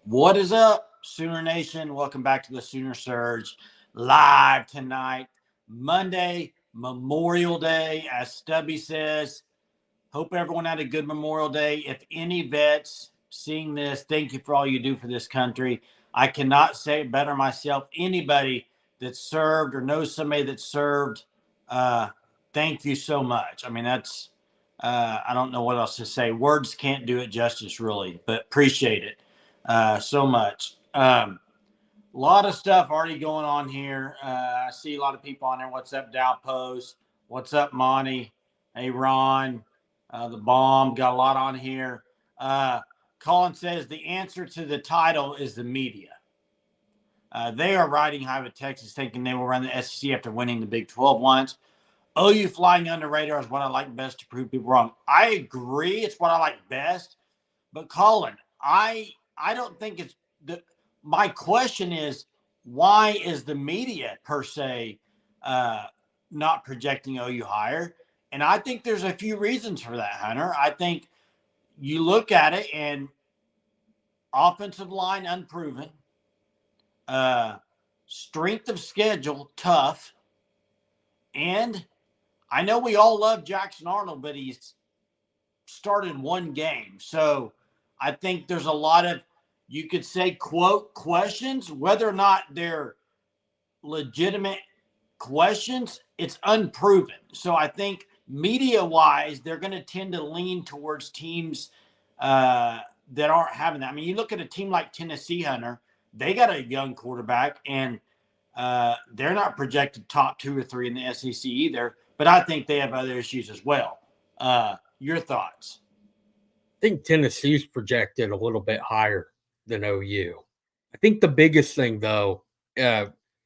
What is up, Sooner Nation? Welcome back to the Sooner Surge live tonight, Monday, Memorial Day. As Stubby says, hope everyone had a good Memorial Day. If any vets seeing this, thank you for all you do for this country. I cannot say it better myself. Anybody that served or knows somebody that served, thank you so much. I mean, I don't know what else to say. Words can't do it justice, really, but appreciate it so much. A lot of stuff already going on here. I see a lot of people on there. What's up, Dow Post? What's up, Monty? Hey, Ron. The bomb got a lot on here. Colin says the answer to the title is the media. They are riding high with Texas, thinking they will run the SEC after winning the Big 12 once. OU flying under radar is what I like best to prove people wrong. I agree. It's what I like best. But Colin, I don't think it's the. My question is, why is the media per se not projecting OU higher? And I think there's a few reasons for that, Hunter. I think you look at it and offensive line unproven, strength of schedule tough, and I know we all love Jackson Arnold, but he's started one game. So I think there's a lot of, you could say, quote, questions, whether or not they're legitimate questions, it's unproven. So I think media-wise, they're going to tend to lean towards teams that aren't having that. I mean, you look at a team like Tennessee, Hunter, they got a young quarterback, and they're not projected top 2 or 3 in the SEC either, but I think they have other issues as well. Your thoughts? I think Tennessee's projected a little bit higher than OU. I think the biggest thing, though,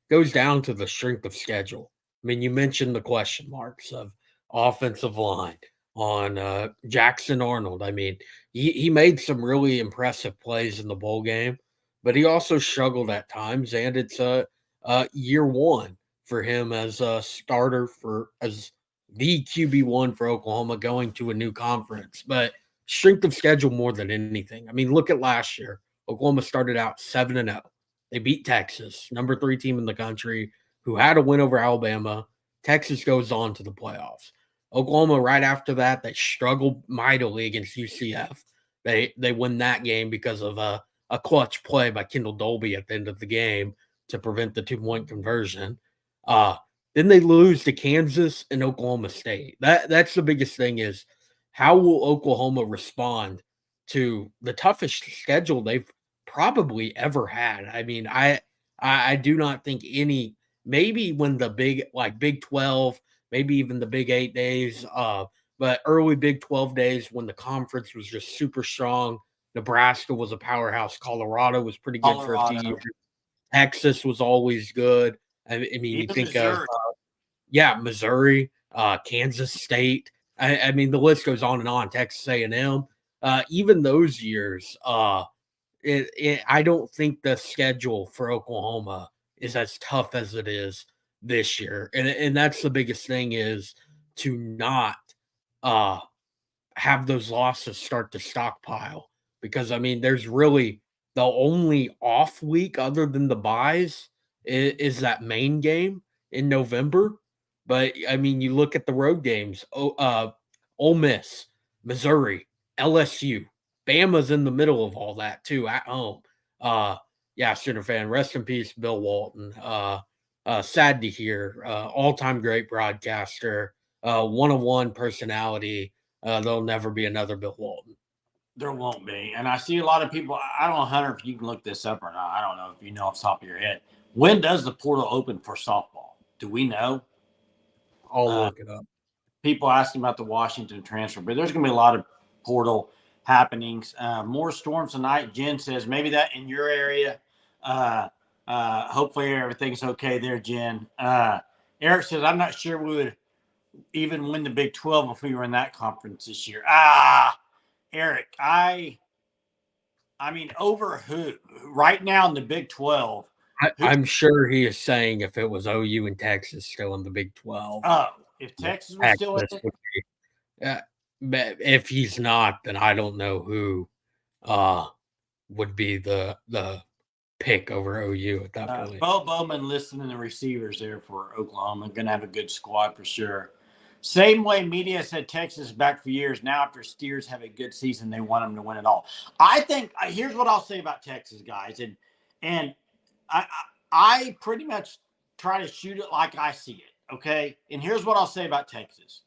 goes down to the strength of schedule. I mean, you mentioned the question marks of offensive line on Jackson Arnold. I mean, he made some really impressive plays in the bowl game, but he also struggled at times, and it's year one for him as a starter as the QB1 for Oklahoma going to a new conference. But strength of schedule more than anything. I mean, look at last year. Oklahoma started out 7-0. They beat Texas, number 3 team in the country, who had a win over Alabama. Texas goes on to the playoffs. Oklahoma, right after that, they struggled mightily against UCF. They win that game because of a clutch play by Kendall Dolby at the end of the game to prevent the 2-point conversion. Then they lose to Kansas and Oklahoma State. That's the biggest thing is, how will Oklahoma respond to the toughest schedule they've probably ever had? I mean, I do not think any, maybe when the Big 12, maybe even the Big 8 days, but early Big 12 days when the conference was just super strong. Nebraska was a powerhouse. Colorado was pretty good for a few years. Texas was always good. I mean, you think Missouri. Missouri, Kansas State. I mean, the list goes on and on. Texas A&M, even those years, I don't think the schedule for Oklahoma is as tough as it is this year, and that's the biggest thing is to not have those losses start to stockpile, because I mean, there's really the only off week other than the byes is that main game in November. But I mean, you look at the road games. Ole Miss, Missouri, LSU, Bama's in the middle of all that too at home. Sooner fan, rest in peace, Bill Walton. Sad to hear. All-time great broadcaster, one-on-one personality. There'll never be another Bill Walton. There won't be. And I see a lot of people. I don't know, Hunter, if you can look this up or not. I don't know if you know off the top of your head. When does the portal open for softball? Do we know? I'll look it up. People asking about the Washington transfer, but there's going to be a lot of portal happenings. More storms tonight. Jen says maybe that in your area. Hopefully everything's okay there, Jen. Eric says, I'm not sure we would even win the Big 12 if we were in that conference this year. Eric, I mean, over who? Right now in the Big 12. I'm sure he is saying if it was OU and Texas still in the Big 12. Oh, if Texas was still in it? If he's not, then I don't know who would be the pick over OU at that point. Bo Bowman listening to the receivers there for Oklahoma. Going to have a good squad for sure. Same way media said Texas is back for years. Now, after Steers have a good season, they want them to win it all. I think here's what I'll say about Texas, guys, and I pretty much try to shoot it like I see it. Okay, and here's what I'll say about Texas.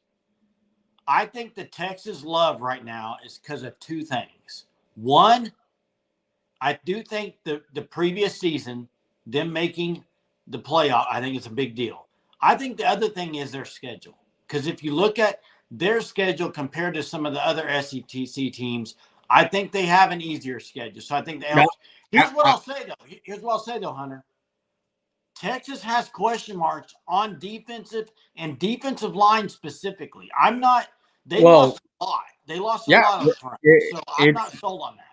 I think the Texas love right now is because of two things. One, I do think the previous season, them making the playoff, I think it's a big deal. I think the other thing is their schedule. Because if you look at their schedule compared to some of the other SEC teams, I think they have an easier schedule. So I think that helps. Here's what I'll say, though, Hunter. Texas has question marks on defensive and defensive line specifically. They lost a lot. They lost a lot up front. So I'm not sold on that.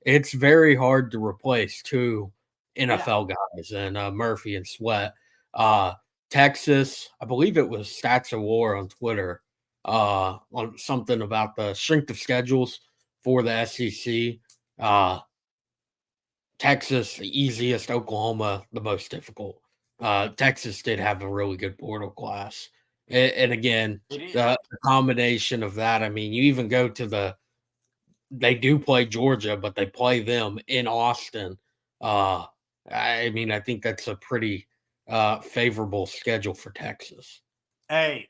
It's very hard to replace two NFL guys and Murphy and Sweat. Texas, I believe it was Stats of War on Twitter on something about the strength of schedules for the SEC. Texas, the easiest, Oklahoma, the most difficult. Texas did have a really good portal class. And again, the combination of that, I mean, you even go to they do play Georgia, but they play them in Austin. I mean, I think that's a pretty favorable schedule for Texas. Hey,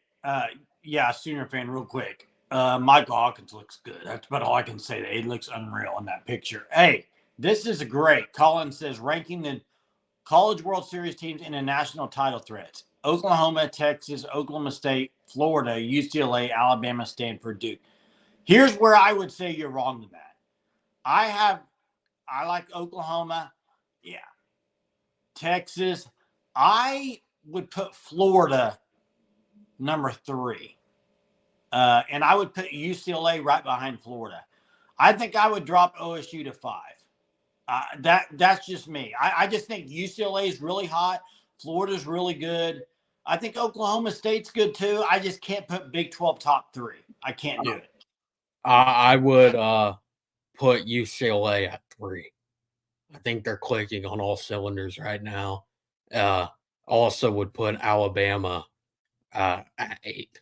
Sooner fan, real quick. Michael Hawkins looks good. That's about all I can say. He looks unreal in that picture. Hey, this is great. Colin says ranking the College World Series teams in the national title threats: Oklahoma, Texas, Oklahoma State, Florida, UCLA, Alabama, Stanford, Duke. Here's where I would say you're wrong with that. I like Oklahoma. Yeah. Texas. I would put Florida number 3. And I would put UCLA right behind Florida. I think I would drop OSU to 5. That's just me. I just think UCLA is really hot. Florida's really good. I think Oklahoma State's good too. I just can't put Big 12 top 3. I can't do it. I would put UCLA at 3. I think they're clicking on all cylinders right now. Also would put Alabama at 8.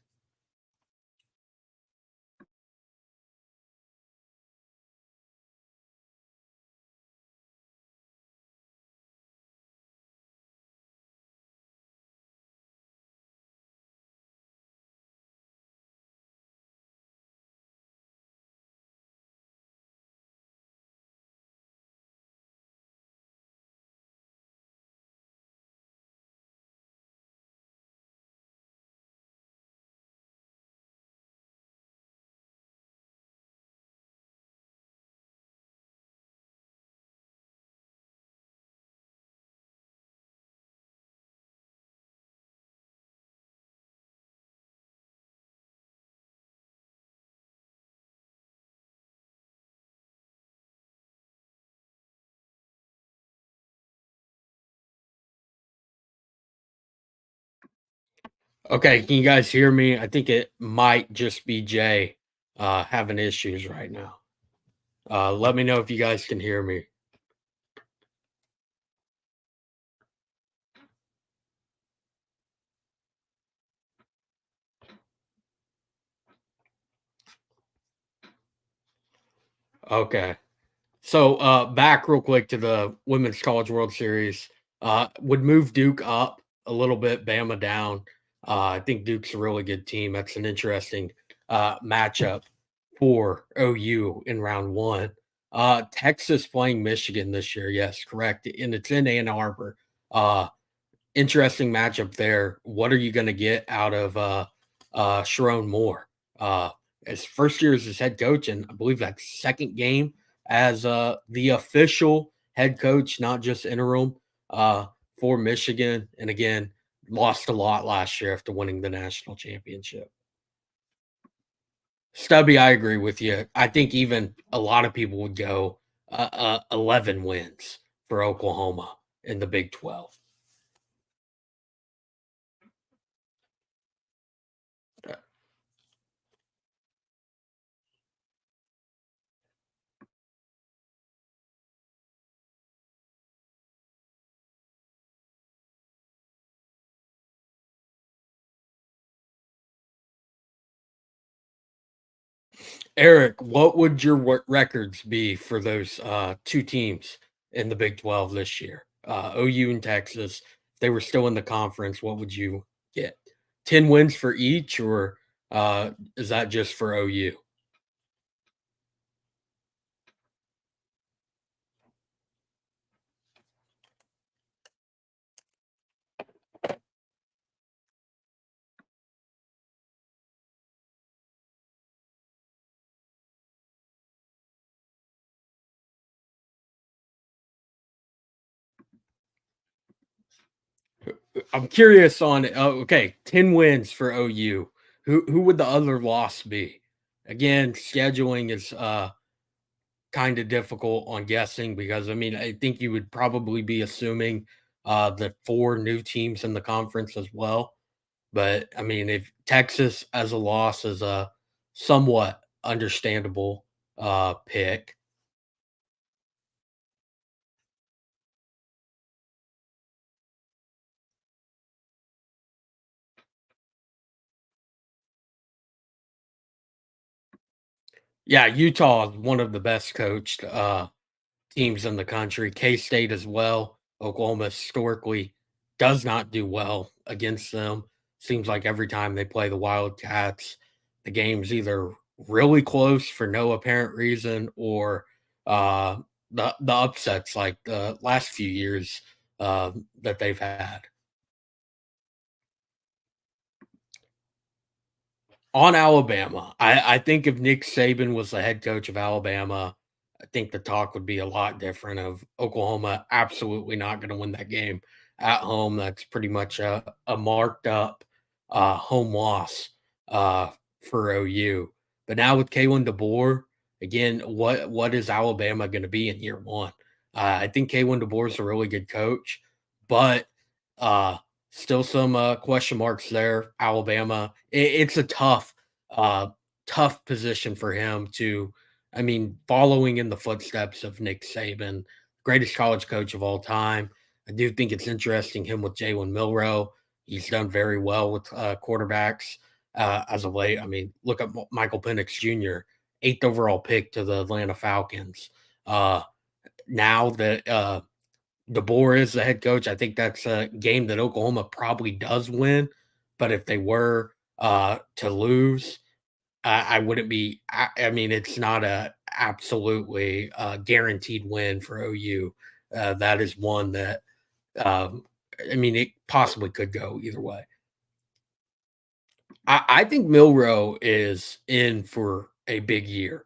Okay, can you guys hear me? I think it might just be Jay having issues right now. Let me know if you guys can hear me. Okay. So back real quick to the Women's College World Series. Would move Duke up a little bit, Bama down. I think Duke's a really good team. That's an interesting matchup for OU in round 1. Texas playing Michigan this year. Yes, correct. And it's in Ann Arbor. Interesting matchup there. What are you going to get out of Sharon Moore? His first year as his head coach, and I believe that second game as the official head coach, not just interim for Michigan. And again, lost a lot last year after winning the national championship. Stubby, I agree with you. I think even a lot of people would go 11 wins for Oklahoma in the Big 12. Eric, what would your records be for those two teams in the Big 12 this year? OU and Texas. If they were still in the conference, what would you get? 10 wins for each, or is that just for OU? I'm curious on okay, 10 wins for OU. Who would the other loss be? Again, scheduling is kind of difficult on guessing because I mean, I think you would probably be assuming the four new teams in the conference as well. But I mean, if Texas as a loss is a somewhat understandable pick. Yeah, Utah is one of the best coached teams in the country. K State as well. Oklahoma historically does not do well against them. Seems like every time they play the Wildcats, the game's either really close for no apparent reason or uh, the upsets like the last few years that they've had. On Alabama, I think if Nick Saban was the head coach of Alabama, I think the talk would be a lot different of Oklahoma absolutely not going to win that game at home. That's pretty much a marked up home loss uh, for OU. But now with Kalen DeBoer, again, what is Alabama going to be in year one? I think Kalen DeBoer is a really good coach, but uh, still some question marks there. Alabama, it's a uh, tough position for him to. I mean, following in the footsteps of Nick Saban, greatest college coach of all time. I do think it's interesting him with Jalen Milroe. He's done very well with quarterbacks as of late. I mean, look at Michael Penix Jr., eighth overall pick to the Atlanta Falcons. Now that DeBoer is the head coach, I think that's a game that Oklahoma probably does win. But if they were to lose, I wouldn't be. I mean, it's not a absolutely guaranteed win for OU. That is one that um, I mean, it possibly could go either way. I think Milrow is in for a big year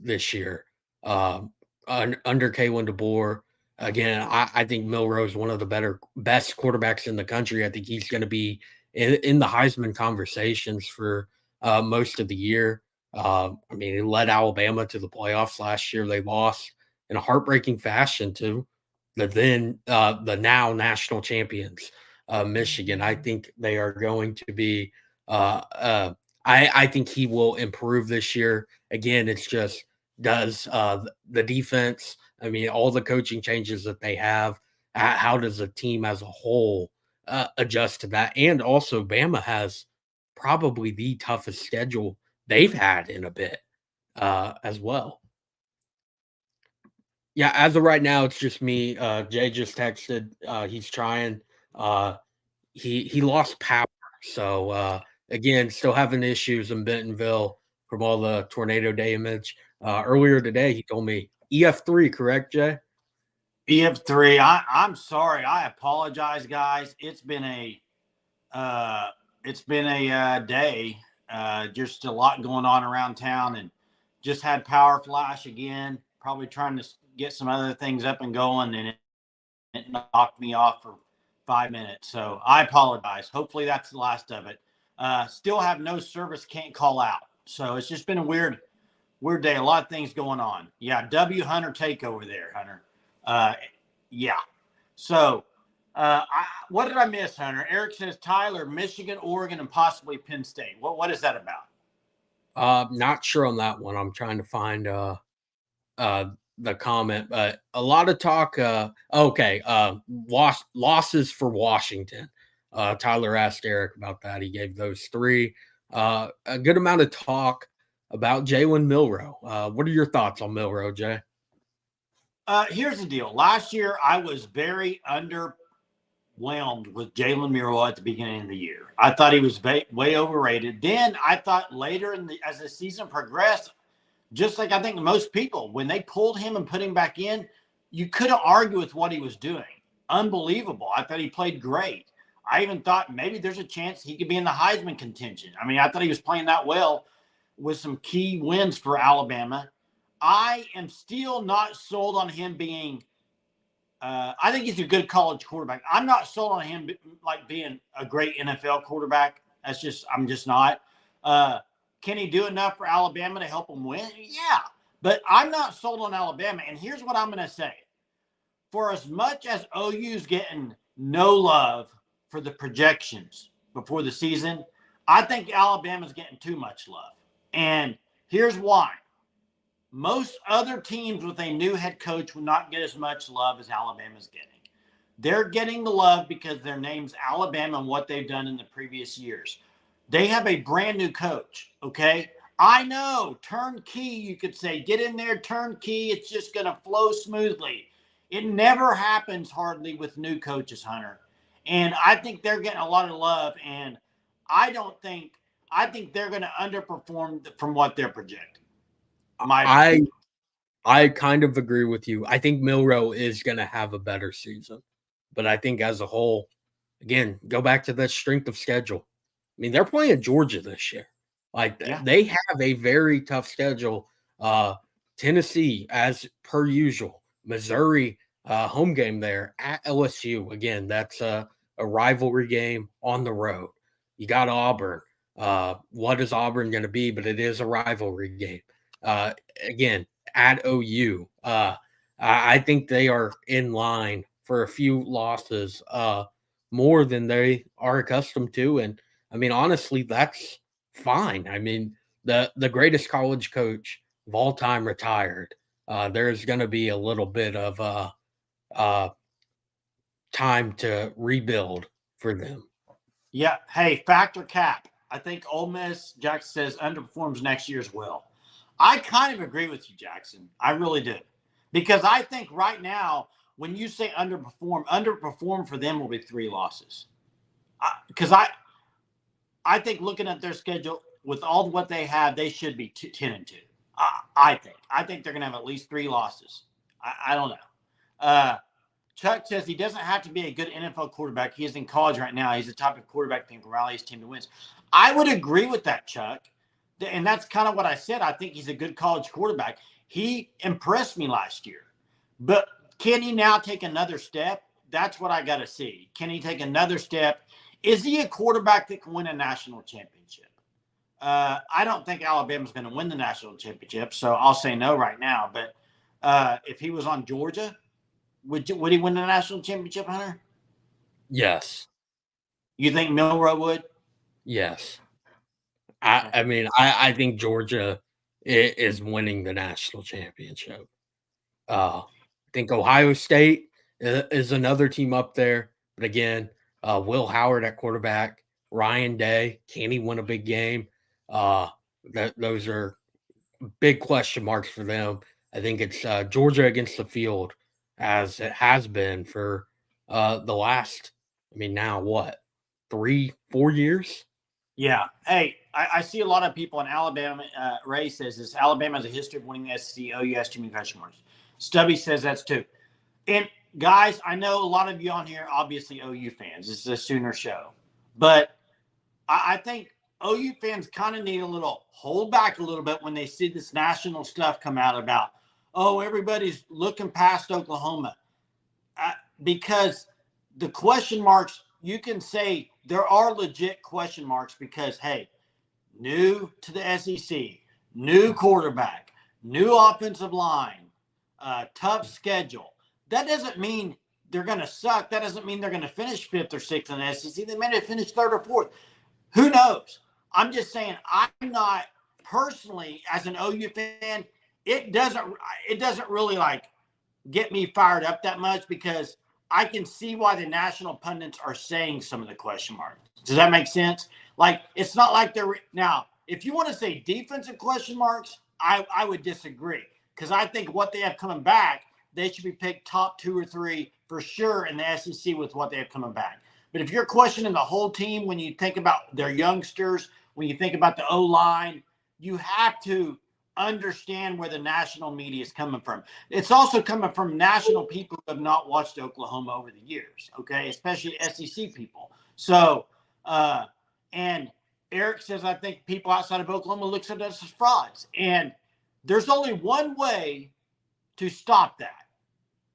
this year. Under Kalen DeBoer, again, I think Milrow is one of the best quarterbacks in the country. I think he's going to be in the Heisman conversations for most of the year. I mean, he led Alabama to the playoffs last year. They lost in a heartbreaking fashion to the now national champions, Michigan. I think they are going to be uh, uh, I think he will improve this year. Again, it's just does the defense. I mean, all the coaching changes that they have. How does the team as a whole adjust to that? And also, Bama has probably the toughest schedule they've had in a bit as well. Yeah, as of right now, it's just me. Jay just texted. He's trying. Uh, he lost power. So again, still having issues in Bentonville from all the tornado damage. Earlier today, he told me EF3, correct, Jay? EF3. I'm sorry. I apologize, guys. Uh, it's been a day. Just a lot going on around town, and just had power flash again. Probably trying to get some other things up and going, and it knocked me off for 5 minutes. So I apologize. Hopefully that's the last of it. Still have no service, can't call out. So it's just been a weird day. A lot of things going on. Yeah, W Hunter takeover there, Hunter. Yeah. So what did I miss, Hunter? Eric says Tyler, Michigan, Oregon, and possibly Penn State. What is that about? Not sure on that one. I'm trying to find uh the comment, but a lot of talk. Okay, losses for Washington. Tyler asked Eric about that. He gave those three. A good amount of talk about Jalen Milroe. What are your thoughts on Milroe, Jay? Here's the deal. Last year, I was very underwhelmed with Jalen Milroe at the beginning of the year. I thought he was way overrated. Then I thought later as the season progressed, just like I think most people, when they pulled him and put him back in, you couldn't argue with what he was doing. Unbelievable. I thought he played great. I even thought maybe there's a chance he could be in the Heisman contention. I mean, I thought he was playing that well with some key wins for Alabama. I am still not sold on him being I think he's a good college quarterback. I'm not sold on him like being a great NFL quarterback. I'm just not. Can he do enough for Alabama to help him win? Yeah. But I'm not sold on Alabama. And here's what I'm going to say. For as much as OU's getting no love for the projections before the season, I think Alabama's getting too much love. And here's why. Most other teams with a new head coach will not get as much love as Alabama's getting. They're getting the love because their name's Alabama and what they've done in the previous years. They have a brand new coach, okay? I know, turnkey, you could say. Get in there, turnkey. It's just going to flow smoothly. It never happens hardly with new coaches, Hunter. And I think they're getting a lot of love, and I think they're going to underperform from what they're projecting. I kind of agree with you. I think Milroe is going to have a better season, but I think as a whole, again, go back to that strength of schedule. I mean, they're playing Georgia this year. They have a very tough schedule. Tennessee, as per usual, Missouri, home game there at LSU. Again, that's a rivalry game on the road. You got Auburn. What is Auburn going to be? But it is a rivalry game. Again, at OU, I think they are in line for a few losses, more than they are accustomed to. And I mean, honestly, that's fine. I mean, the greatest college coach of all time retired. There's going to be a little bit of time to rebuild for them. Yeah. Hey, factor cap. I think Ole Miss, Jackson says, underperforms next year as well. I kind of agree with you, Jackson. I really do. Because I think right now, when you say underperform for them will be 3 losses. Because I think looking at their schedule, with all what they have, they should be 10-2. I think they're going to have at least 3 losses. I don't know. Chuck says he doesn't have to be a good NFL quarterback. He is in college right now. He's the type of quarterback that can rally his team to wins. I would agree with that, Chuck. And that's kind of what I said. I think he's a good college quarterback. He impressed me last year. But can he now take another step? That's what I got to see. Can he take another step? Is he a quarterback that can win a national championship? I don't think Alabama's going to win the national championship, so I'll say no right now. But if he was on Georgia, would he win the national championship, Hunter? Yes. You think Milroe would? Yes. I mean, I think Georgia is winning the national championship. I think Ohio State is another team up there. But again, Will Howard at quarterback, Ryan Day, can he win a big game? Those are big question marks for them. I think it's Georgia against the field, as it has been for the last, I mean, now what, 3-4 years? Yeah. Hey, I see a lot of people in Alabama. Ray says this: Alabama has a history of winning the SEC. OU has too many question marks. Stubby says that's too. And guys, I know a lot of you on here, obviously OU fans. This is a Sooner show, but I think OU fans kind of need a little hold back a little bit when they see this national stuff come out about, oh, everybody's looking past Oklahoma, because the question marks, you can say there are legit question marks because, hey, new to the SEC, new quarterback, new offensive line, tough schedule. That doesn't mean they're going to suck. That doesn't mean they're going to finish 5th or 6th in the SEC. They may have finished 3rd or 4th. Who knows? I'm just saying, I'm not personally, as an OU fan, it doesn't really like get me fired up that much, because I can see why the national pundits are saying some of the question marks. Does that make sense? Like, it's not like they're now, if you want to say defensive question marks, I would disagree, because I think what they have coming back, they should be picked top 2 or 3 for sure in the SEC with what they have coming back. But if you're questioning the whole team, when you think about their youngsters, when you think about the O-line, you have to understand where the national media is coming from. It's also coming from national people who have not watched Oklahoma over the years, okay, especially SEC people. So, and Eric says, I think people outside of Oklahoma looks at us as frauds. And there's only one way to stop that,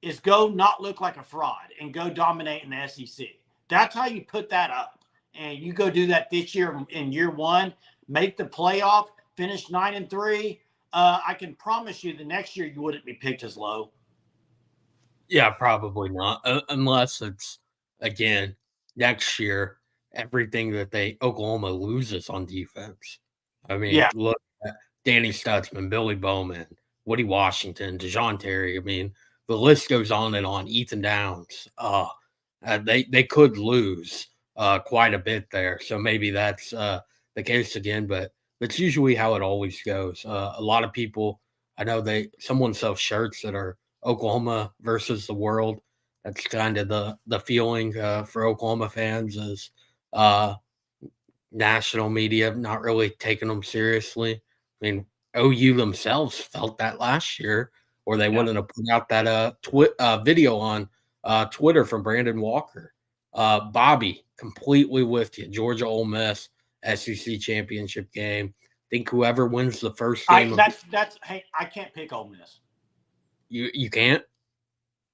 is go not look like a fraud and go dominate in the SEC. That's how you put that up. And you go do that this year in year 1, make the playoff, finish 9-3. I can promise you the next year you wouldn't be picked as low. Yeah, probably not. Unless it's, again, next year, everything that Oklahoma loses on defense. I mean, look at Danny Stutzman, Billy Bowman, Woody Washington, DeJoun Terry. I mean, the list goes on and on. Ethan Downs. They could lose quite a bit there. So maybe that's the case again, but that's usually how it always goes. A lot of people, I know someone sells shirts that are Oklahoma versus the world. That's kind of the feeling for Oklahoma fans, is national media not really taking them seriously. I mean, OU themselves felt that last year, or they wouldn't have put out that video on Twitter from Brandon Walker. Bobby, completely with you. Georgia Ole Miss SEC championship game. I think whoever wins the first game. Hey, I can't pick Ole Miss. You can't?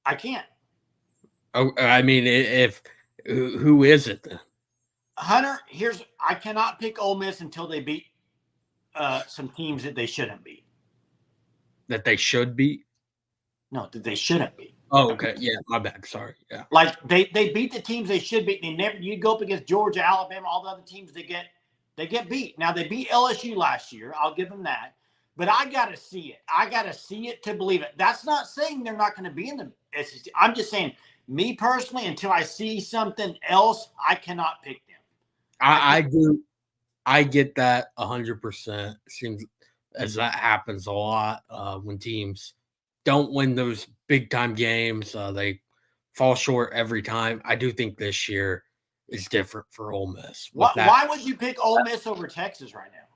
I can't. Oh, I mean, who is it then? Hunter, I cannot pick Ole Miss until they beat some teams that they shouldn't beat. That they should beat? No, that they shouldn't beat. Oh, okay. Yeah, my bad. Sorry. Yeah. Like they beat the teams they should beat. You go up against Georgia, Alabama, all the other teams, they get beat. Now they beat LSU last year. I'll give them that. But I gotta see it. I gotta see it to believe it. That's not saying they're not going to be in the SEC. I'm just saying, me personally, until I see something else, I cannot pick them. I do. I get that 100%. Seems as that happens a lot when teams don't win those big time games. They fall short every time. I do think this year is different for Ole Miss. Why would you pick Ole Miss over Texas right now?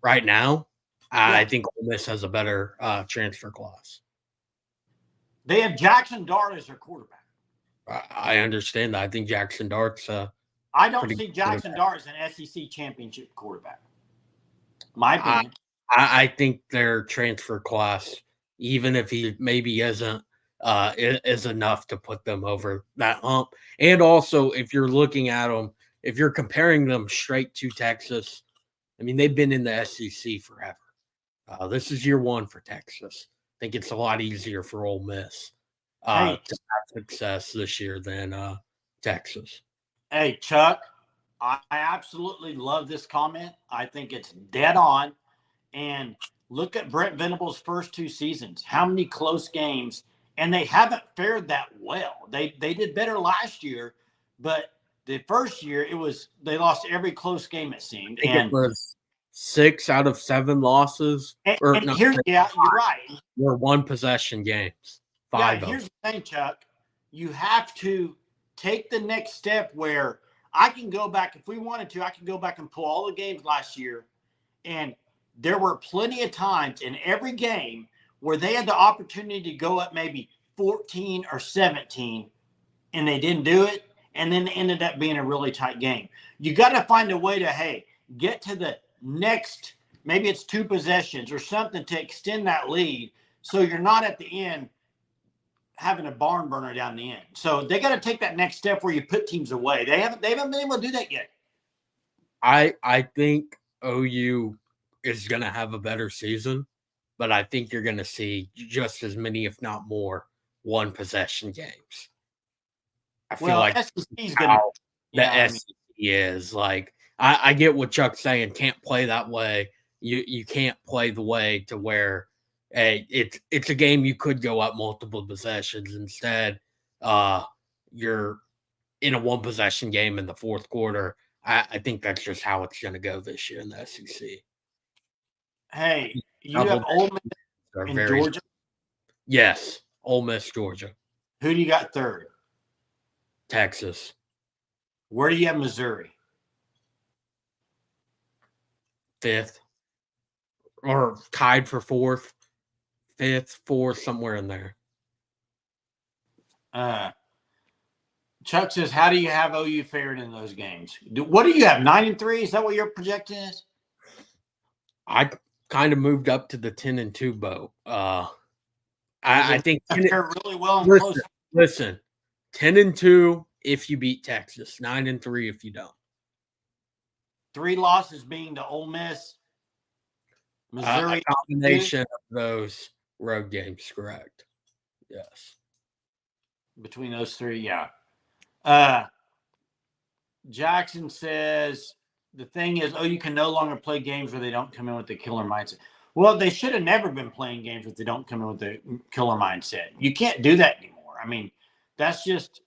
Right now, I think Ole Miss has a better transfer class. They have Jackson Dart as their quarterback. I understand that. I think Jackson Dart's I don't see Jackson Dart as an SEC championship quarterback. My opinion. I think their transfer class, even if he maybe isn't, is enough to put them over that hump. And also, if you're looking at them, if you're comparing them straight to Texas, I mean, they've been in the SEC forever. This is year 1 for Texas. I think it's a lot easier for Ole Miss to have success this year than Texas. Hey, Chuck, I absolutely love this comment. I think it's dead on. And look at Brent Venables' first 2 seasons. How many close games? And they haven't fared that well. They did better last year, but the first year they lost every close game, it seemed. And it was 6 out of 7 losses. You're right. Were 1 possession games. 5. Yeah, here's the thing, Chuck. You have to take the next step where I can go back, if we wanted to, I can go back and pull all the games last year. And there were plenty of times in every game where they had the opportunity to go up maybe 14 or 17, and they didn't do it. And then it ended up being a really tight game. You got to find a way to, get to the next, maybe it's 2 possessions or something to extend that lead, so you're not at the end having a barn burner down the end. So they got to take that next step where you put teams away. They haven't been able to do that yet. I think OU is going to have a better season, but I think you're going to see just as many, if not more, 1 possession games. I feel like SEC's gonna, SEC is like, I get what Chuck's saying. Can't play that way. You can't play the way to where it's a game you could go up multiple possessions. Instead, you're in a 1 possession game in the fourth quarter. I think that's just how it's going to go this year in the SEC. Hey, you have Ole Miss and Georgia. Yes, Ole Miss, Georgia. Who do you got third? Texas. Where do you have Missouri? Fifth. Or tied for fourth. Fifth, fourth, somewhere in there. Chuck says, how do you have OU fared in those games? What do you have, 9-3? Is that what your projection is? I kind of moved up to the 10-2 boat. I think they're really well and close. Listen, 10-2 if you beat Texas, 9-3 if you don't. 3 losses being to Ole Miss, Missouri. A combination of those road games, correct? Yes. Between those 3, yeah. Jackson says the thing is, you can no longer play games where they don't come in with the killer mindset. Well, they should have never been playing games if they don't come in with the killer mindset. You can't do that anymore. I mean, that's just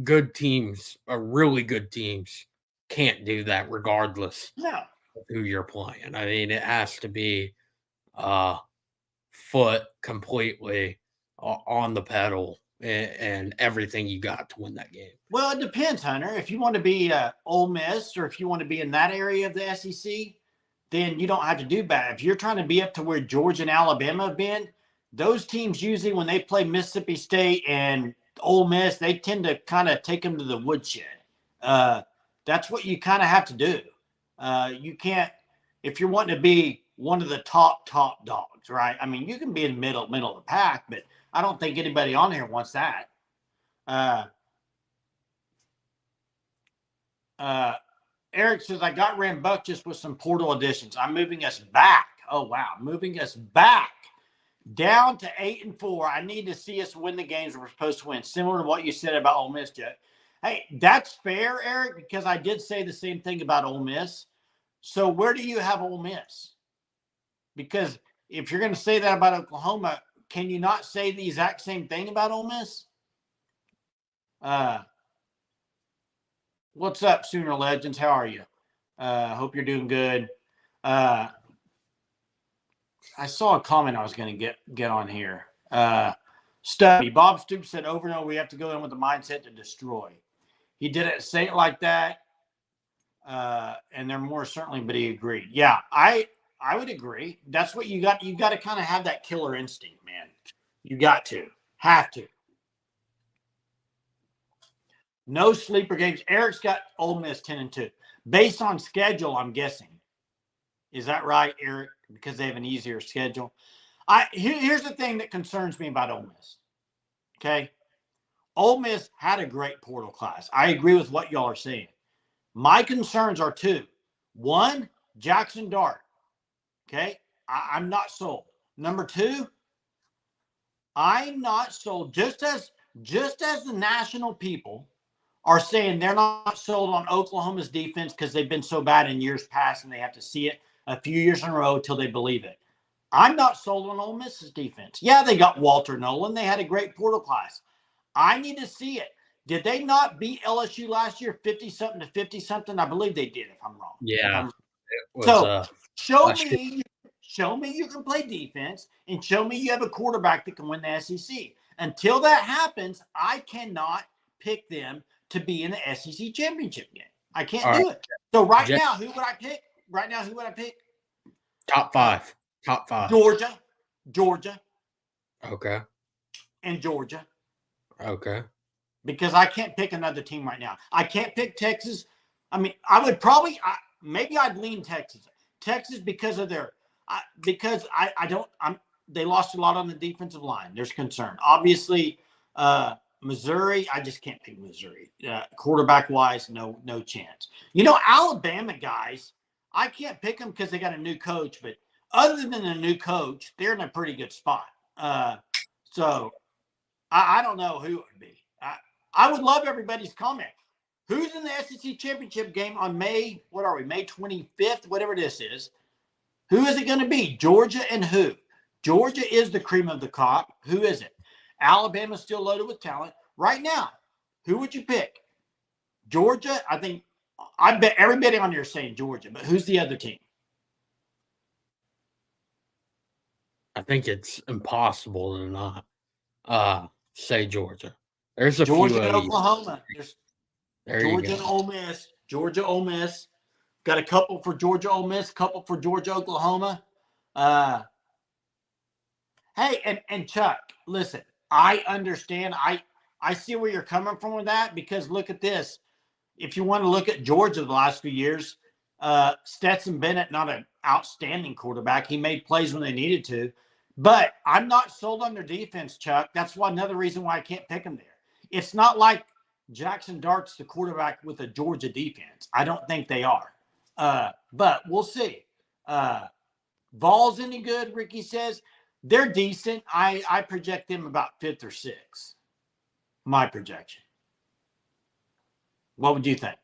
good teams, really good teams, can't do that regardless of who you're playing. I mean, it has to be foot completely on the pedal and everything you got to win that game. Well, it depends, Hunter. If you want to be Ole Miss or if you want to be in that area of the SEC, then you don't have to do bad. If you're trying to be up to where Georgia and Alabama have been, those teams usually when they play Mississippi State and Ole Miss, they tend to kind of take them to the woodshed. That's what you kind of have to do. You can't, if you're wanting to be one of the top dogs, right? I mean, you can be in the middle of the pack, but I don't think anybody on here wants that. Eric says, I got rambunctious with some portal additions. I'm moving us back. Oh, wow. Moving us back down to 8-4. I need to see us win the games we're supposed to win. Similar to what you said about Ole Miss, Jeff. Hey, that's fair, Eric, because I did say the same thing about Ole Miss. So where do you have Ole Miss? Because if you're going to say that about Oklahoma, can you not say the exact same thing about Ole Miss? What's up, Sooner Legends? How are you? Hope you're doing good. I saw a comment I was going to get on here. Stubby. Bob Stoops said over and over, we have to go in with the mindset to destroy. He didn't say it like that. And they're more certainly, but he agreed. Yeah, I would agree. That's what you got. You got to kind of have that killer instinct, man. You got to. Have to. No sleeper games. Eric's got Ole Miss 10-2. Based on schedule, I'm guessing. Is that right, Eric? Because they have an easier schedule. Here's the thing that concerns me about Ole Miss. Okay? Ole Miss had a great portal class. I agree with what y'all are saying. My concerns are 2. 1, Jackson Dart. Okay? I'm not sold. Number 2, I'm not sold. Just as the national people are saying they're not sold on Oklahoma's defense because they've been so bad in years past and they have to see it a few years in a row till they believe it. I'm not sold on Ole Miss's defense. Yeah, they got Walter Nolan. They had a great portal class. I need to see it. Did they not beat LSU last year 50-something to 50-something? I believe they did, if I'm wrong. Yeah. Show me you can play defense and show me you have a quarterback that can win the SEC. Until that happens, I cannot pick them to be in the SEC championship game. I can't do it. So now, who would I pick? Top five. Georgia. Okay. And Georgia. Okay. Because I can't pick another team right now. I can't pick Texas. I mean, I would probably maybe I'd lean Texas. Texas because of their they lost a lot on the defensive line. There's concern. Obviously, Missouri, I just can't pick Missouri. Quarterback wise, no chance. Alabama guys, I can't pick them because they got a new coach, but other than a new coach, they're in a pretty good spot. So I don't know who it would be. I would love everybody's comment. Who's in the SEC championship game on May 25th, whatever this is? Who is it going to be? Georgia and who? Georgia is the cream of the crop. Who is it? Alabama's still loaded with talent. Right now, who would you pick? Georgia, I bet everybody on there is saying Georgia, but who's the other team? I think it's impossible to not say Georgia. There's a Georgia few and OU. Oklahoma. There's There you Georgia and go. Ole Miss. Georgia, Ole Miss. Got a couple for Georgia, Ole Miss. Couple for Georgia, Oklahoma. Hey, and Chuck, listen. I understand. I see where you're coming from with that because look at this. If you want to look at Georgia the last few years, Stetson Bennett, not an outstanding quarterback. He made plays when they needed to. But I'm not sold on their defense, Chuck. That's another reason why I can't pick them there. It's not like Jackson Dart's the quarterback with a Georgia defense. I don't think they are. But we'll see. Vols any good, Ricky says. They're decent. I project them about 5th or 6th. My projection. What would you think?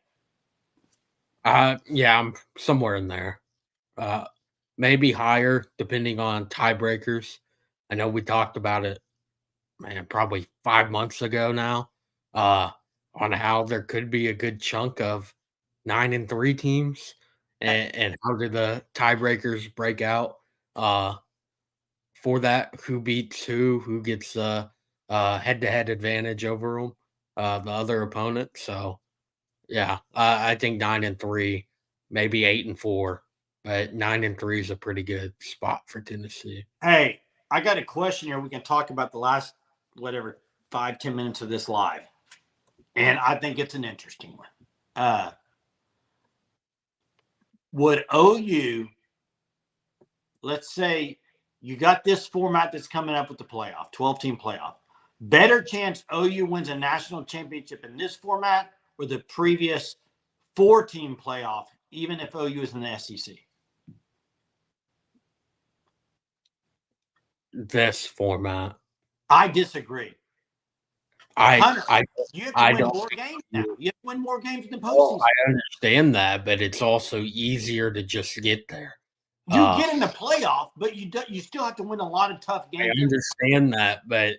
Yeah, I'm somewhere in there. Maybe higher depending on tiebreakers. I know we talked about it, man, probably 5 months ago now, on how there could be a good chunk of 9-3 teams, and how did the tiebreakers break out for that? Who beats who gets head-to-head advantage over them, the other opponent. So yeah, I think 9-3, maybe 8-4, but 9-3 is a pretty good spot for Tennessee. Hey, I got a question here. We can talk about the last, 5-10 minutes of this live. And I think it's an interesting one. Would OU, let's say you got this format that's coming up with the playoff, 12-team playoff, better chance OU wins a national championship in this format or the previous 4-team playoff, even if OU is in the SEC? This format. I disagree. Hunter, I you have to I win don't more games now. You have to win more games in the Well, postseason. I understand that, but it's also easier to just get there. You get in the playoff, but you still have to win a lot of tough I games. understand that, but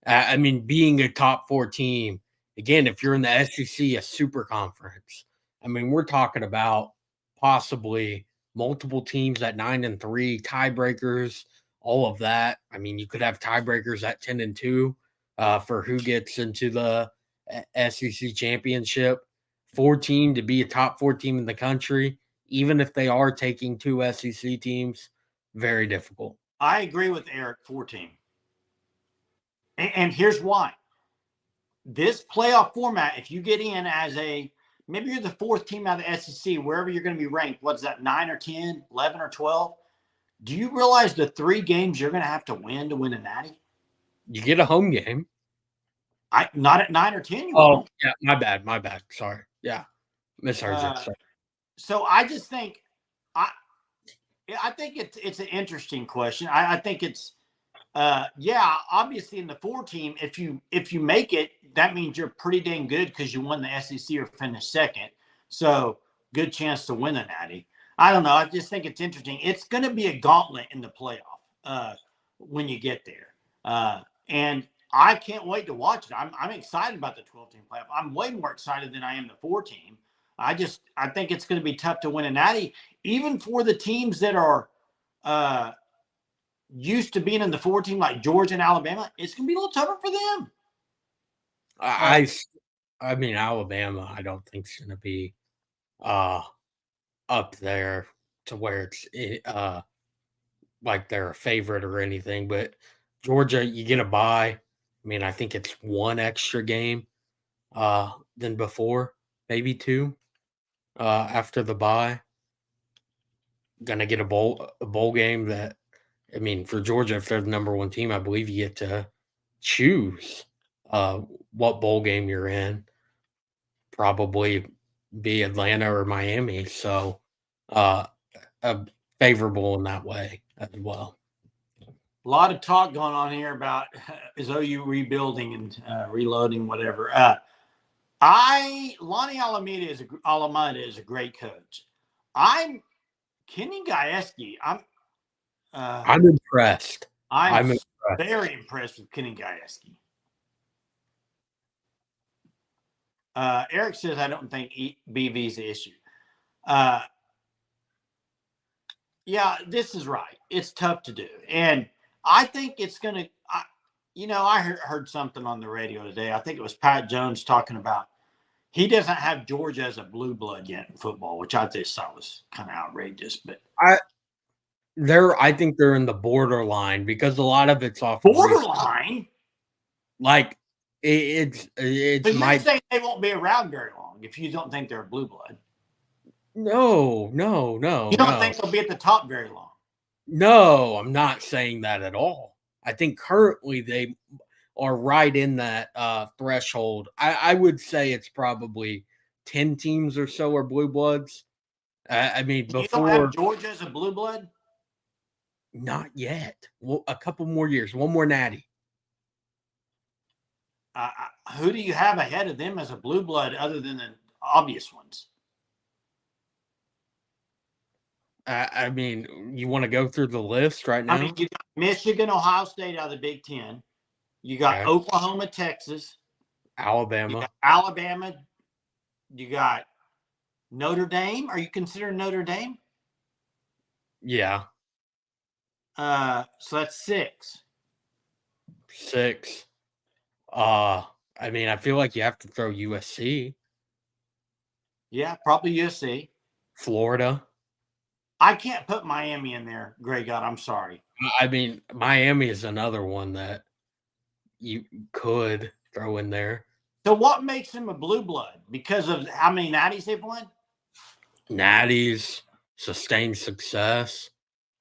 I mean, being a top 4 team, again, if you're in the SEC, a super conference, I mean, we're talking about possibly multiple teams at 9-3, tiebreakers, all of that. I mean, you could have tiebreakers at 10-2 for who gets into the SEC championship. 4 team to be a top 4 team in the country, even if they are taking 2 SEC teams, very difficult. I agree with Eric, 4-team. And here's why. This playoff format, if you get in as maybe you're the 4th team out of the SEC, wherever you're going to be ranked, what's that, 9 or 10, 11 or 12? Do you realize the 3 games you're going to have to win a natty? You get a home game. Not at 9 or 10, you won't. Yeah, my bad. Sorry. Yeah, misheard you. Sorry. So I just think I think it's an interesting question. I think it's obviously in the 4-team, if you make it, that means you're pretty dang good because you won the SEC or finished 2nd. So good chance to win a natty. I don't know. I just think it's interesting. It's going to be a gauntlet in the playoff when you get there, and I can't wait to watch it. I'm excited about the 12-team playoff. I'm way more excited than I am the 4-team. I think it's going to be tough to win a natty, even for the teams that are used to being in the 4-team like Georgia and Alabama. It's going to be a little tougher for them. I mean, Alabama, I don't think it's going to be up there to where it's like they're a favorite or anything. But Georgia, you get a bye. I mean, I think it's 1 extra game than before, maybe 2 after the bye. Gonna get a bowl game that, I mean, for Georgia, if they're the number 1 team, I believe you get to choose what bowl game you're in. Probably be Atlanta or Miami. So favorable in that way as well. A lot of talk going on here about is OU rebuilding and reloading, whatever. Lonnie Alameda is a great coach. Kenny Gajewski. I'm impressed. I'm very impressed with Kenny Gajewski. Eric says, I don't think BV is the issue. Yeah, this is right. It's tough to do. And I think it's going to, I heard something on the radio today. I think it was Pat Jones talking about he doesn't have Georgia as a blue blood yet in football, which I just thought was kind of outrageous. But I think they're in the borderline because a lot of it's off borderline. Like it's So you're saying they won't be around very long if you don't think they're a blue blood? No. You don't think they'll be at the top very long? No, I'm not saying that at all. I think currently they are right in that threshold. I would say it's probably 10 teams or so are blue bloods. I mean, before you don't have Georgia as a blue blood? Not yet. Well, a couple more years, one more natty. Who do you have ahead of them as a blue blood other than the obvious ones? I mean, you want to go through the list right now? I mean, you got Michigan, Ohio State out of the Big Ten. You got Oklahoma, Texas. Alabama. You got Alabama. You got Notre Dame. Are you considering Notre Dame? Yeah. So that's 6. 6. I mean, I feel like you have to throw USC. Yeah, probably USC. Florida. I can't put Miami in there, Greg. God, I'm sorry. I mean, Miami is another one that you could throw in there. So what makes him a blue blood? Because of how many natties they've won? Natties, sustained success.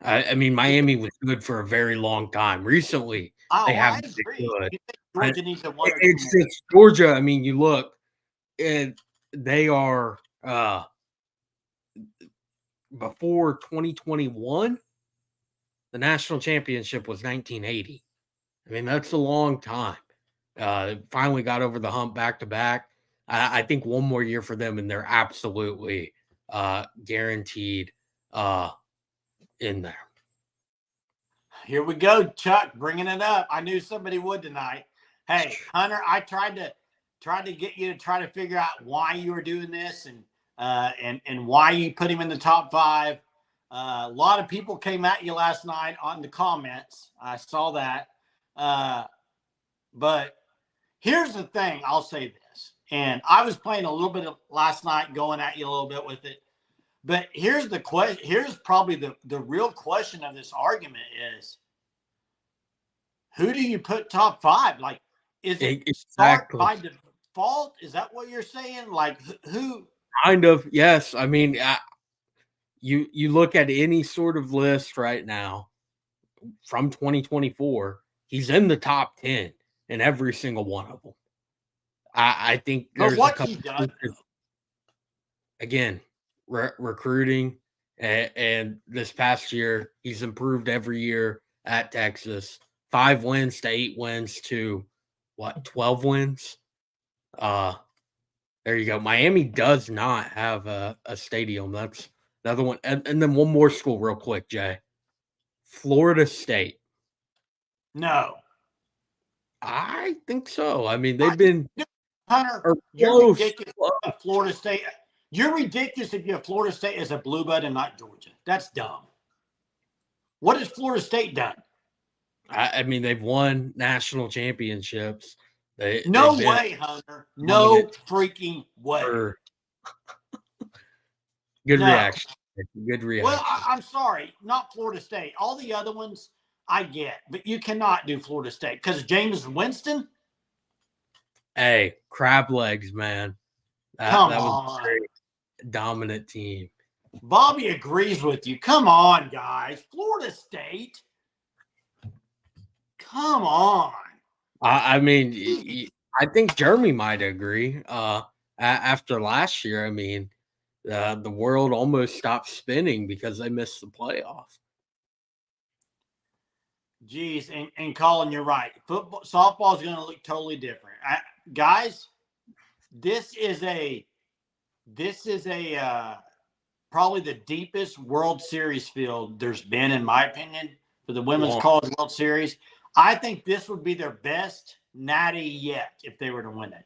I mean, Miami was good for a very long time. Recently, they haven't been good. You think Georgia needs a one or it's just Georgia. I mean, you look, and they are before 2021. The national championship was 1980. I mean, that's a long time. Finally got over the hump back to back. I think one more year for them, and they're absolutely guaranteed in there. Here we go, Chuck, bringing it up. I knew somebody would tonight. Hey, Hunter, I tried to get you to try to figure out why you were doing this and why you put him in the top 5. A lot of people came at you last night on the comments. I saw that. But here's the thing. I'll say this. And I was playing a little bit of last night, going at you a little bit with it. But here's the question. Here's probably the real question of this argument is, who do you put top 5? Like, is it start by default? Is that what you're saying? Like, who? Kind of, yes. I mean, you look at any sort of list right now from 2024, he's in the top 10 in every single one of them. I think there's what's he done? Again, recruiting, and this past year, he's improved every year at Texas. 5 wins to 8 wins to 12 wins. There you go. Miami does not have a stadium. That's another one. And then one more school real quick, Jay. Florida State. No. I think so. I mean, they've been Hunter, you're ridiculous about Florida State. You're ridiculous if you have Florida State as a blue blood and not Georgia. That's dumb. What has Florida State done? I mean, they've won national championships. No way, Hunter. No freaking way. Good reaction. Good reaction. Well, I'm sorry. Not Florida State. All the other ones I get, but you cannot do Florida State because Jameis Winston. Hey, crab legs, man. Come that on. Was a very dominant team. Bobby agrees with you. Come on, guys. Florida State. Come on. I mean, I think Jeremy might agree. After last year, I mean, the world almost stopped spinning because they missed the playoff. Geez, and Colin, you're right. Softball is going to look totally different. Guys, this is probably the deepest World Series field there's been, in my opinion, for the Women's College World Series. I think this would be their best natty yet if they were to win it.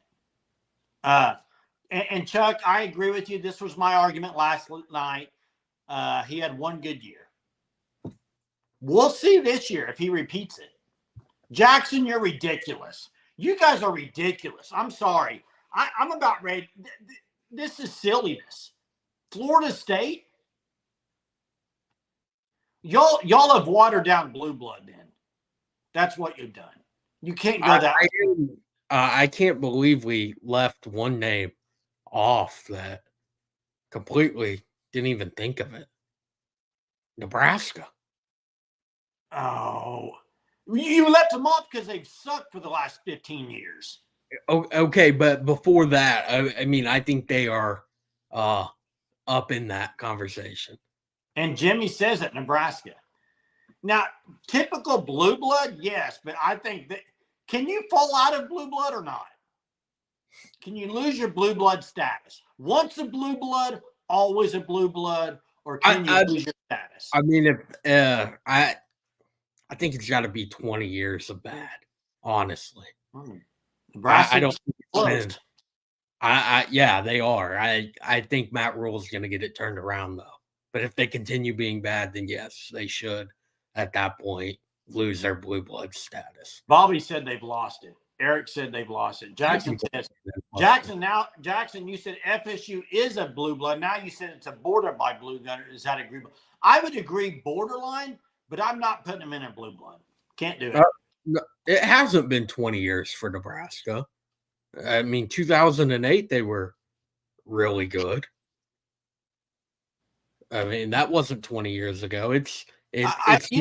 And Chuck, I agree with you. This was my argument last night. He had one good year. We'll see this year if he repeats it. Jackson, you're ridiculous. You guys are ridiculous. I'm sorry. I'm about ready. This is silliness. Florida State, y'all have watered down blue blood. Then that's what you've done. You can't go that. I can't believe we left one name off that completely didn't even think of it. Nebraska. Oh, you left them off because they've sucked for the last 15 years. Okay, but before that, I mean, I think they are up in that conversation. And Jimmy says at Nebraska. Now, typical blue blood, yes, but I think that can you fall out of blue blood or not? Can you lose your blue blood status? Once a blue blood, always a blue blood, or can you lose your status? I mean, if I think it's got to be 20 years of bad, honestly. I don't think it's yeah, they are. I think Matt Rule's going to get it turned around though. But if they continue being bad, then yes, they should at that point lose their blue blood status. Bobby said they've lost it. Eric said they've lost it. Jackson says Jackson, you said FSU is a blue blood. Now you said it's a border by blue gunner. Is that agreeable? I would agree borderline, but I'm not putting them in a blue blood. Can't do it. No, it hasn't been 20 years for Nebraska. I mean, 2008, they were really good. I mean, that wasn't 20 years ago. You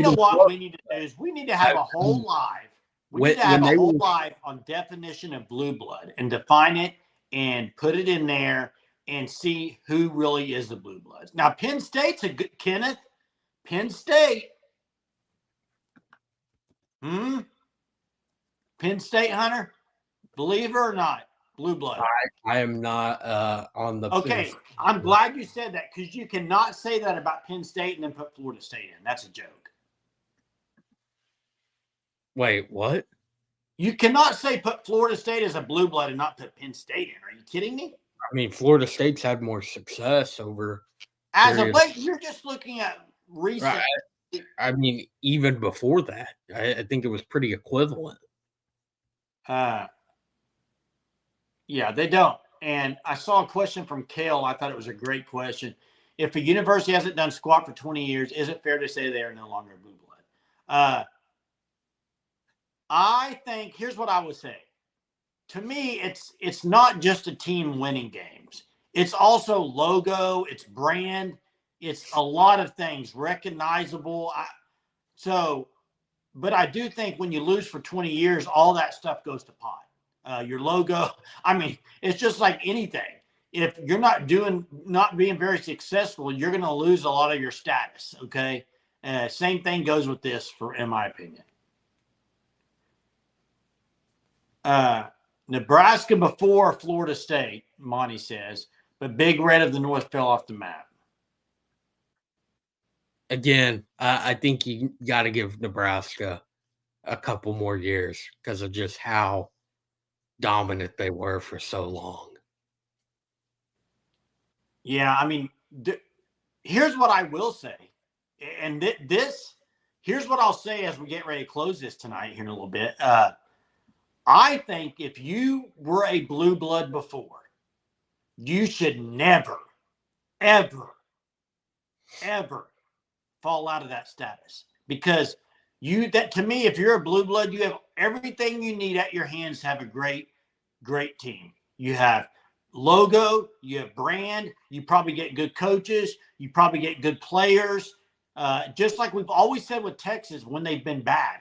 know what we need to do is we need to have a whole live. We need to have a whole live on definition of blue blood and define it and put it in there and see who really is the blue bloods. Now, Penn State's a good Kenneth. Penn State. Penn State, Hunter. Believer or not, blue blood. I am not on the. Okay, I'm glad you said that because you cannot say that about Penn State and then put Florida State in. That's a joke. Wait, what? You cannot say put Florida State as a blue blood and not put Penn State in. Are you kidding me? I mean, Florida State's had more success over. As of late, you're just looking at recent. Right. I mean, even before that, I think it was pretty equivalent. Yeah, they don't. And I saw a question from Kale. I thought it was a great question. If a university hasn't done squat for 20 years, is it fair to say they are no longer blue blood? I think here's what I would say. To me, it's not just a team winning games. It's also logo, it's brand, it's a lot of things, recognizable. But I do think when you lose for 20 years, all that stuff goes to pot. Your logo, I mean, it's just like anything. If you're not being very successful, you're going to lose a lot of your status. Okay. Same thing goes with this in my opinion. Nebraska before Florida State, Monty says, but Big Red of the North fell off the map. Again, I think you got to give Nebraska a couple more years because of just how dominant they were for so long. Yeah, I mean, here's what I will say. And here's what I'll say as we get ready to close this tonight here in a little bit. I think if you were a blue blood before, you should never, ever, ever fall out of that status. Because to me, if you're a blue blood, you have everything you need at your hands to have a great, great team. You have logo, you have brand, you probably get good coaches, you probably get good players. Just like we've always said with Texas when they've been bad.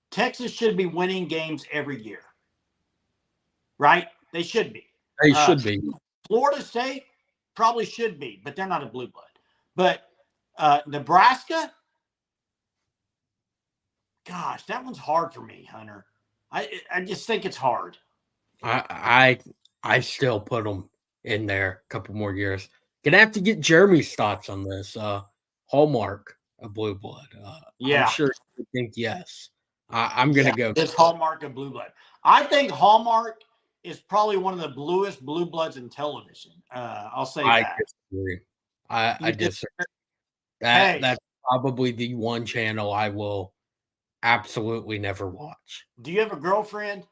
Texas should be winning games every year. Right? They should be. They should be. Florida State probably should be, but they're not a blue blood. But Nebraska, gosh, that one's hard for me, Hunter. I just think it's hard. I still put them in there a couple more years. Gonna have to get Jeremy's thoughts on this. Hallmark of blue blood. I'm sure you think yes. I'm gonna go. This Hallmark of blue blood. I think Hallmark is probably one of the bluest blue bloods in television. I'll say I that. disagree. I You disagree. Hey, That's probably the one channel I will absolutely never watch. do you have a girlfriend?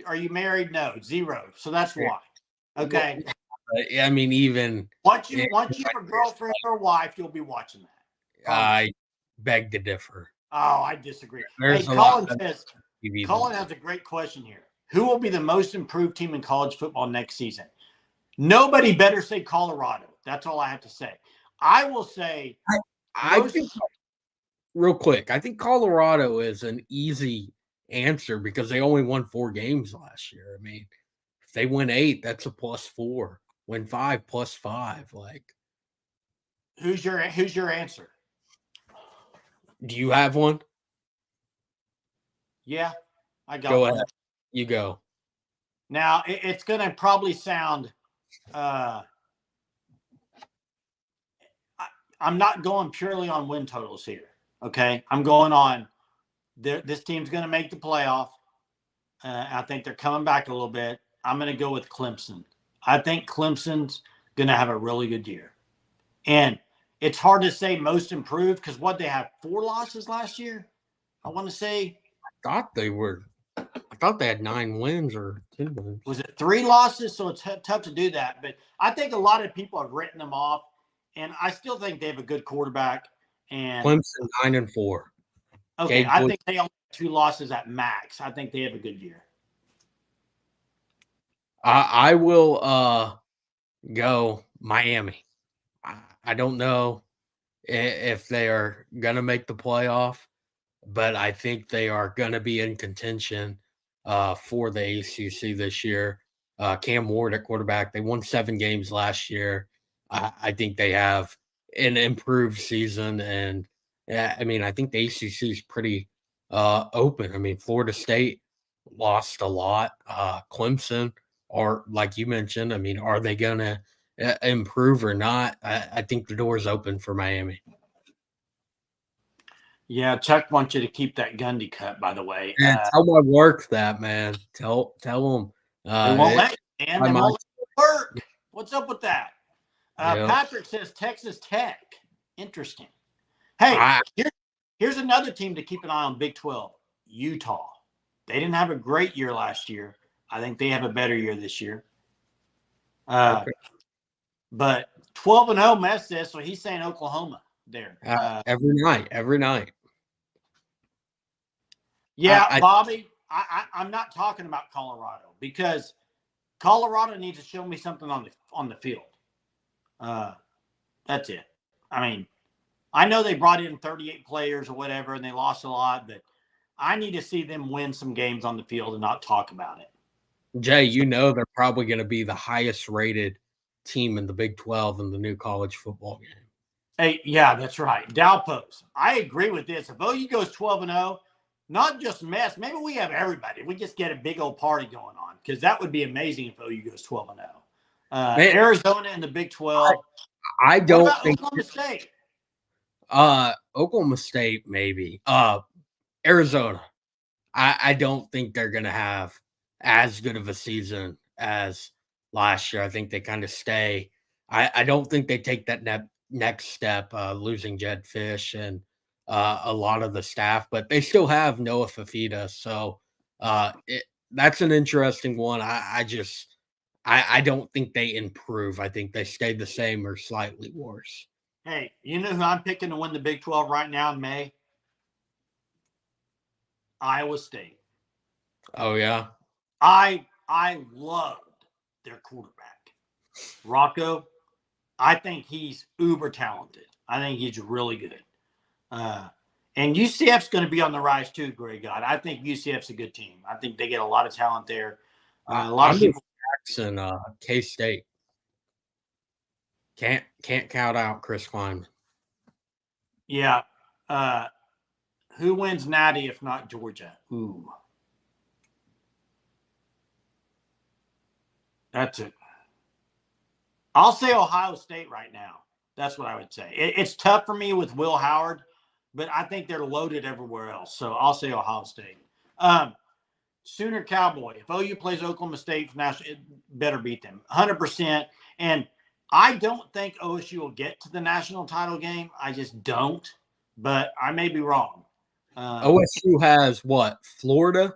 Are you married? No, 0. So that's why. Well, Okay. I mean, even Once you have a girlfriend or wife, you'll be watching that. Promise. I beg to differ. Oh, I disagree. There's Hey, a lot Colin of says, TV Colin than has a great question here. Who will be the most improved team in college football next season? Nobody better say Colorado. That's all I have to say. I will say I think real quick, I think Colorado is an easy answer because they only won 4 games last year. I mean, if they win 8, that's a +4. Win 5, +5. Like, who's your answer? do you have one? Yeah, I got Go one. ahead. You go. Now it's going to probably sound. I'm not going purely on win totals here. Okay, I'm going on. This team's going to make the playoff. I think they're coming back a little bit. I'm going to go with Clemson. I think Clemson's going to have a really good year. And it's hard to say most improved because what they have 4 losses last year. I want to say. I thought they had 9 wins or 10 wins. Was it 3 losses? So it's tough to do that. But I think a lot of people have written them off. And I still think they have a good quarterback. And Clemson 9-4. Okay, I think they only have 2 losses at max. I think they have a good year. I will go Miami. I don't know if they are going to make the playoff, but I think they are going to be in contention for the ACC this year. Cam Ward at quarterback. They won 7 games last year. I think they have an improved season, and I mean, I think the ACC is pretty open. I mean, Florida State lost a lot. Clemson, or like you mentioned, I mean, are they going to improve or not? I think the door is open for Miami. Yeah, Chuck wants you to keep that Gundy cut, by the way. Tell my work that, man. Tell them. They won't let you, man. They won't let you work. What's up with that? Patrick says Texas Tech. Interesting. Hey, here's another team to keep an eye on, Big 12, Utah. They didn't have a great year last year. I think they have a better year this year. But 12-0 Mess says, so he's saying Oklahoma there. Every night. Yeah, Bobby, I'm not talking about Colorado because Colorado needs to show me something on the field. That's it. I mean, I know they brought in 38 players or whatever, and they lost a lot, but I need to see them win some games on the field and not talk about it. Jay, you know they're probably going to be the highest rated team in the Big 12 in the new college football game. Hey, yeah, that's right. Dowpost. I agree with this. If OU goes 12-0, not just Mess, maybe we have everybody. We just get a big old party going on because that would be amazing if OU goes 12-0. Arizona in the Big 12. I don't think Oklahoma State. Oklahoma State maybe. Arizona. I don't think they're going to have as good of a season as last year. I think they kind of stay. I don't think they take that next step, losing Jed Fish and a lot of the staff, but they still have Noah Fafita. So that's an interesting one. I don't think they improve. I think they stay the same or slightly worse. Hey, you know who I'm picking to win the Big 12 right now in May? Iowa State. Oh, yeah? I loved their quarterback. Rocco, I think he's uber talented. I think he's really good. And UCF's going to be on the rise too, Greg God. I think UCF's a good team. I think they get a lot of talent there. A lot of people. Jackson, K-State. Can't count out Chris Klieman. Yeah. Who wins Natty if not Georgia? Ooh. That's it. I'll say Ohio State right now. That's what I would say. It's tough for me with Will Howard, but I think they're loaded everywhere else. So I'll say Ohio State. Sooner Cowboy. If OU plays Oklahoma State for national, it better beat them 100%. And I don't think OSU will get to the national title game. I just don't. But I may be wrong. OSU has what? Florida?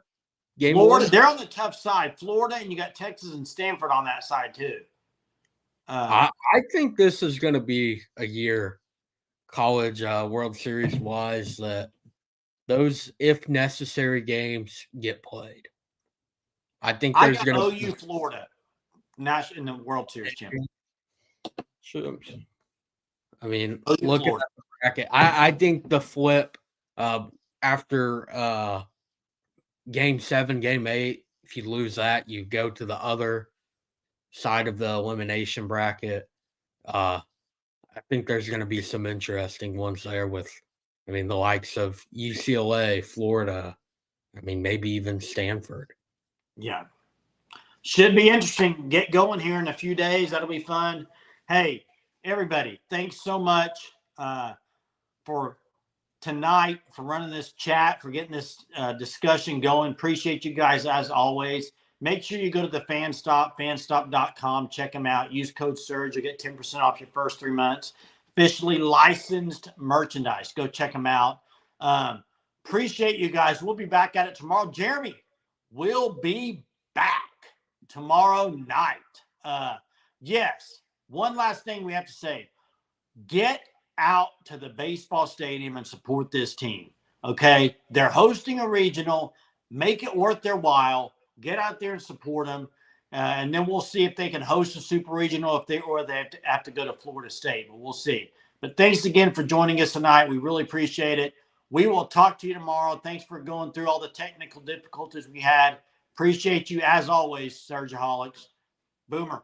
Game Florida, one? they're on the tough side. Florida, and you got Texas and Stanford on that side too. I think this is going to be a year, college World Series wise, that those, if necessary, games get played. I think I there's got going to OU Florida in the World Series, Jim. I mean, OU look Florida. at the bracket. I think the flip after game 7, game 8, if you lose that, you go to the other side of the elimination bracket. I think there's going to be some interesting ones there with, I mean, the likes of UCLA, Florida, I mean, maybe even Stanford. Yeah. Should be interesting. Get going here in a few days. That'll be fun. Hey, everybody, thanks so much for tonight, for running this chat, for getting this discussion going. Appreciate you guys as always. Make sure you go to the fanstop.com. Check them out. Use code SURGE. You'll get 10% off your first 3 months. Officially licensed merchandise. Go check them out. Appreciate you guys. We'll be back at it tomorrow. Jeremy will be back tomorrow night. Yes, one last thing we have to say. Get out to the baseball stadium and support this team. Okay? They're hosting a regional. Make it worth their while. Get out there and support them. And then we'll see if they can host a super regional or they have to go to Florida State. But we'll see. But thanks again for joining us tonight. We really appreciate it. We will talk to you tomorrow. Thanks for going through all the technical difficulties we had. Appreciate you as always, Surgeaholics. Boomer.